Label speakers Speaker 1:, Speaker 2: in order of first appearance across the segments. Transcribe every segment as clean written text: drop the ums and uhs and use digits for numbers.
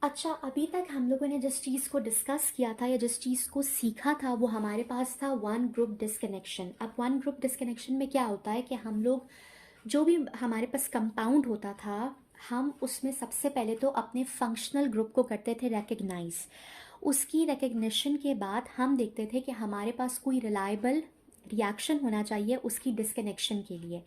Speaker 1: अच्छा, अभी तक हम लोगों ने जिस चीज़ को डिस्कस किया था या जिस चीज़ को सीखा था वो हमारे पास था वन ग्रुप डिस्कनेक्शन। अब वन ग्रुप डिस्कनेक्शन में क्या होता है कि हम लोग जो भी हमारे पास कंपाउंड होता था, हम उसमें सबसे पहले तो अपने फंक्शनल ग्रुप को करते थे रिकग्नाइज। उसकी रिकग्निशन के बाद हम देखते थे कि हमारे पास कोई रिलायबल रिएक्शन होना चाहिए उसकी डिस्कनेक्शन के लिए।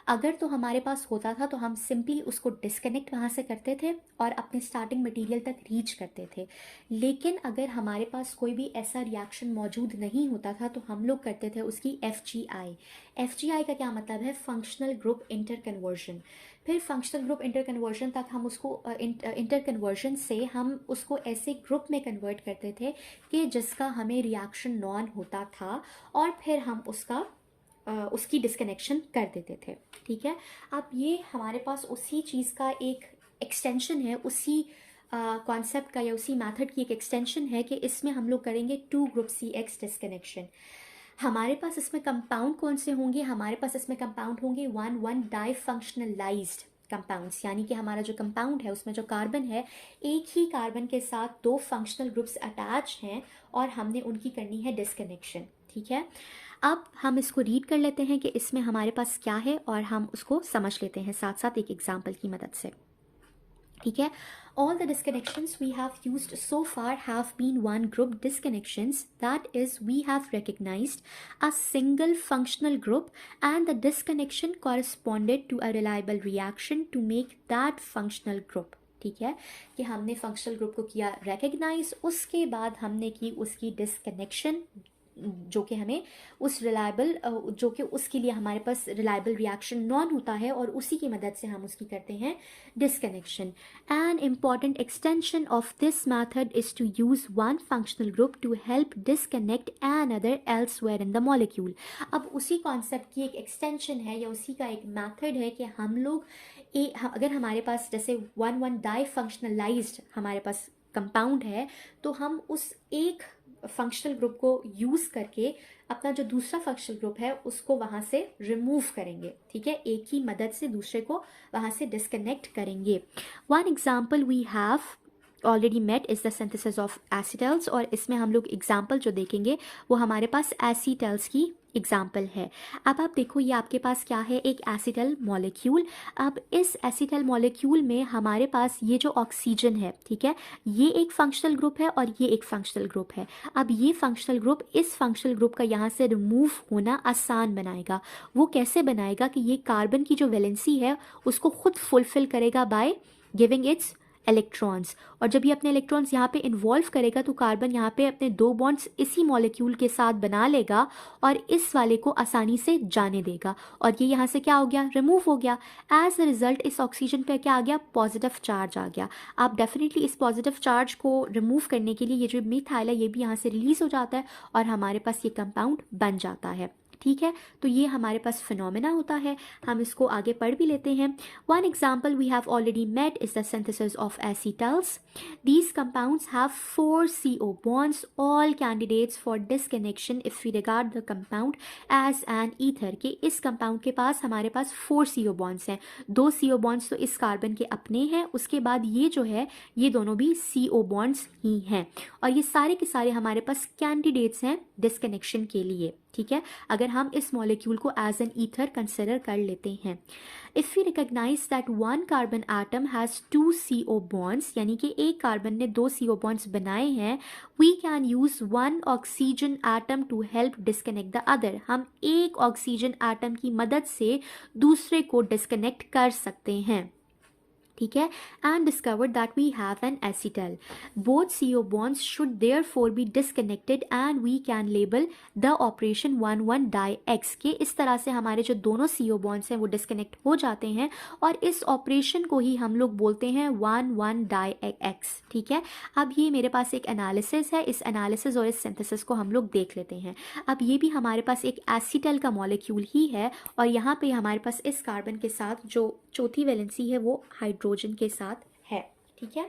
Speaker 1: अगर तो हमारे पास होता था तो हम सिंपली उसको डिस्कनेक्ट वहाँ से करते थे और अपने स्टार्टिंग मटेरियल तक रीच करते थे। लेकिन अगर हमारे पास कोई भी ऐसा रिएक्शन मौजूद नहीं होता था तो हम लोग करते थे उसकी FGI। FGI का क्या मतलब है? Functional group inter conversion. फिर फंक्शनल ग्रुप इंटर कन्वर्जन तक हम उसको इंटर कन्वर्जन से हम उसको ऐसे ग्रुप में कन्वर्ट करते थे कि जिसका हमें रिएक्शन नॉन होता था, और फिर हम उसकी डिस्कनेक्शन कर देते थे। ठीक है। अब ये हमारे पास उसी चीज़ का एक एक्सटेंशन है, उसी कॉन्सेप्ट का या उसी मेथड की एक एक्सटेंशन है कि इसमें हम लोग करेंगे टू ग्रुप CX डिस्कनेक्शन। हमारे पास इसमें कंपाउंड कौन से होंगे? हमारे पास इसमें कंपाउंड होंगे वन वन डाई फंक्शनलाइज्ड कंपाउंड्स, यानी कि हमारा जो कंपाउंड है उसमें जो कार्बन है, एक ही कार्बन के साथ दो फंक्शनल ग्रुप्स अटैच हैं और हमने उनकी करनी है डिस्कनेक्शन। ठीक है। अब हम इसको रीड कर लेते हैं कि इसमें हमारे पास क्या है और हम उसको समझ लेते हैं साथ साथ एक एग्जाम्पल की मदद से। ठीक है। All the disconnections we have used so far have been one group disconnections, that is, we have recognized a single functional group and the disconnection corresponded to a reliable reaction to make that functional group. ठीक है, कि हमने functional group को किया recognise, उसके बाद हमने की उसकी डिस्कनेक्शन, जो कि हमें उस रिलायबल, जो कि उसके लिए हमारे पास रिलायबल रिएक्शन नॉन होता है और उसी की मदद से हम उसकी करते हैं disconnection. An important extension of this method is to use one functional group to help disconnect another elsewhere in the molecule. अब उसी कॉन्सेप्ट की एक एक्सटेंशन है या उसी का एक मैथड है कि हम लोग अगर हमारे पास जैसे वन वन डाई फंक्शनलाइज्ड हमारे पास कंपाउंड है, तो हम उस एक फंक्शनल ग्रुप को यूज़ करके अपना जो दूसरा फंक्शनल ग्रुप है उसको वहाँ से रिमूव करेंगे। ठीक है, एक ही मदद से दूसरे को वहाँ से डिस्कनेक्ट करेंगे। One example we have already met is the synthesis of acetals, और इसमें हम लोग एग्जाम्पल जो देखेंगे वो हमारे पास एसिटल्स की एग्जाम्पल है। अब आप देखो, ये आपके पास क्या है? एक एसिटल मॉलिक्यूल। अब इस एसिटल मॉलिक्यूल में हमारे पास ये जो ऑक्सीजन है, ठीक है, ये एक फंक्शनल ग्रुप है और ये एक फंक्शनल ग्रुप है। अब ये फंक्शनल ग्रुप इस फंक्शनल ग्रुप का यहाँ से रिमूव होना आसान बनाएगा। वो कैसे बनाएगा? कि ये कार्बन की जो वैलेंसी है उसको खुद फुलफिल करेगा बाय गिविंग इट्स इलेक्ट्रॉन्स, और जब ये अपने इलेक्ट्रॉन्स यहाँ पे इन्वॉल्व करेगा तो कार्बन यहाँ पे अपने दो बॉन्ड्स इसी मॉलिक्यूल के साथ बना लेगा और इस वाले को आसानी से जाने देगा, और ये यहाँ से क्या हो गया? रिमूव हो गया। एज अ रिजल्ट इस ऑक्सीजन पे क्या आ गया? पॉजिटिव चार्ज आ गया। आप डेफिनेटली इस पॉजिटिव चार्ज को रिमूव करने के लिए ये जो मिथाइल है ये भी यहाँ से रिलीज हो जाता है और हमारे पास ये कंपाउंड बन जाता है। ठीक है, तो ये हमारे पास फिनोमेना होता है। हम इसको आगे पढ़ भी लेते हैं। One example we have already met is the synthesis of acetals. These compounds have 4 CO bonds, all candidates for disconnection if we regard the compound as an ether। कि इस कंपाउंड के पास हमारे पास 4 CO bonds हैं। 2 CO bonds तो इस carbon के अपने हैं, उसके बाद ये जो है ये दोनों भी CO bonds ही हैं, और ये सारे के सारे हमारे पास कैंडिडेट्स हैं डिस्कनेक्शन के लिए। ठीक है, अगर हम इस मॉलिक्यूल को एज एन ईथर कंसिडर कर लेते हैं। If we recognize that one carbon atom has 2 CO bonds, यानी कि एक कार्बन ने 2 CO bonds बनाए हैं, we can use one oxygen atom to help disconnect the other. हम एक ऑक्सीजन एटम की मदद से दूसरे को डिस्कनेक्ट कर सकते हैं। ठीक है, and discovered that we have an acetal. Both CO bonds should therefore be disconnected and we can label the operation 1,1 di-X। के इस तरह से हमारे जो दोनों CO bonds हैं वो डिस्कनेक्ट हो जाते हैं और इस ऑपरेशन को ही हम लोग बोलते हैं 1,1 di-X। ठीक है, अब ये मेरे पास एक एनालिसिस है, इस एनालिसिस और इस सिंथेसिस को हम लोग देख लेते हैं। अब ये भी हमारे पास एक एसिटल का मॉलिक्यूल ही है और यहाँ पे हमारे पास इस कार्बन के साथ जो चौथी वैलेंसी है वो हाइड्रोजन के साथ है। ठीक है,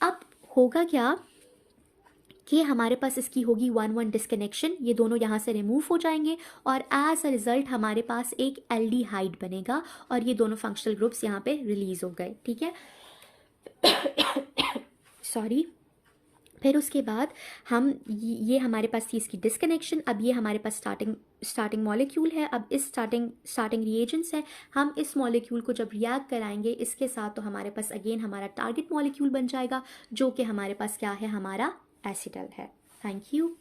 Speaker 1: अब होगा क्या कि हमारे पास इसकी होगी 1,1 डिस्कनेक्शन, ये दोनों यहाँ से रिमूव हो जाएंगे और एज अ रिजल्ट हमारे पास एक एल्डिहाइड बनेगा और ये दोनों फंक्शनल ग्रुप्स यहाँ पे रिलीज हो गए। ठीक है, सॉरी। फिर उसके बाद हम ये हमारे पास थी इसकी डिस्कनेक्शन। अब ये हमारे पास स्टार्टिंग मॉलिक्यूल है। अब इस स्टार्टिंग रिएजेंट्स है। हम इस मॉलिक्यूल को जब रिएक्ट कराएंगे इसके साथ तो हमारे पास अगेन हमारा टारगेट मॉलिक्यूल बन जाएगा, जो कि हमारे पास क्या है, हमारा एसिटल है। Thank you.